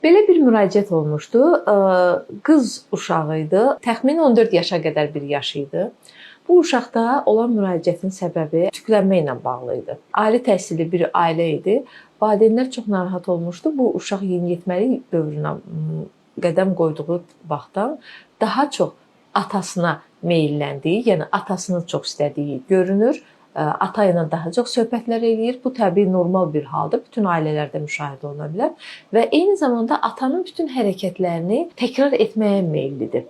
Belə bir müraciət olmuşdu. Qız uşağı idi. Təxminən 14 yaşa qədər bir yaşı idi. Bu uşaqda olan müraciətin səbəbi tüklənmə ilə bağlı idi. Ali təhsilli bir ailə idi. Valideynlər çox narahat olmuşdu. Bu uşaq yeniyetməlik dövrünə qədəm qoyduğu vaxtdan daha çox atasına meylləndiyi, yəni atasını çox istədiyi görünür. Ata ilə daha çox söhbətlər eləyir. Bu təbii normal bir haldır. Bütün ailələrdə müşahidə oluna bilər və eyni zamanda atanın bütün hərəkətlərini təkrar etməyə meyllidir.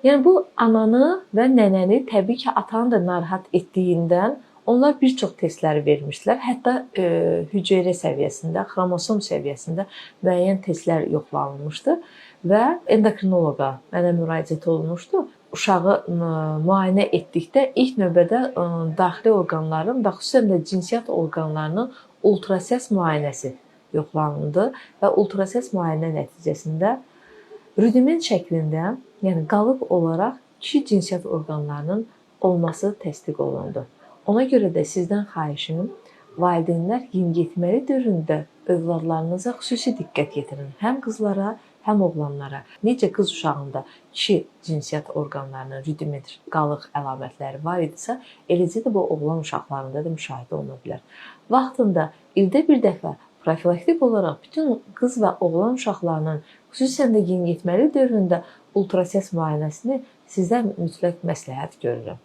Yəni bu ananı və nənəni təbii ki, atanı da narahat etdiyindən onlar bir çox testləri vermişdilər. Hətta hüceyrə səviyyəsində, xromosom səviyyəsində müəyyən testlər yoxlanılmışdı və endokrinoloqa mənə müraciət olunmuşdu. Uşağı müayinə etdikdə ilk növbədə daxili orqanların və xüsusən də cinsiyyət orqanlarının ultrasəs müayinəsi yoxlanıldı və ultrasəs müayinə nəticəsində rudiment şəklində, yəni qalıq olaraq kişi cinsiyyət orqanlarının olması təsdiq olundu. Ona görə də sizdən xahişim, valideynlər yeniyetməlik dövründə övladlarınıza xüsusi diqqət yetirin. Həm qızlara, həm oğlanlara. Necə qız uşağında kişi cinsiyyət orqanlarının rudiment qalıq əlamətləri var idisə, eləcə də bu oğlan uşaqlarında da müşahidə oluna bilər. Vaxtında ildə bir dəfə profilaktik olaraq bütün qız və oğlan uşaqlarının, xüsusən də yeniyetməlik dövründə ultrasəs müayinəsini sizdən mütləq məsləhət görürəm.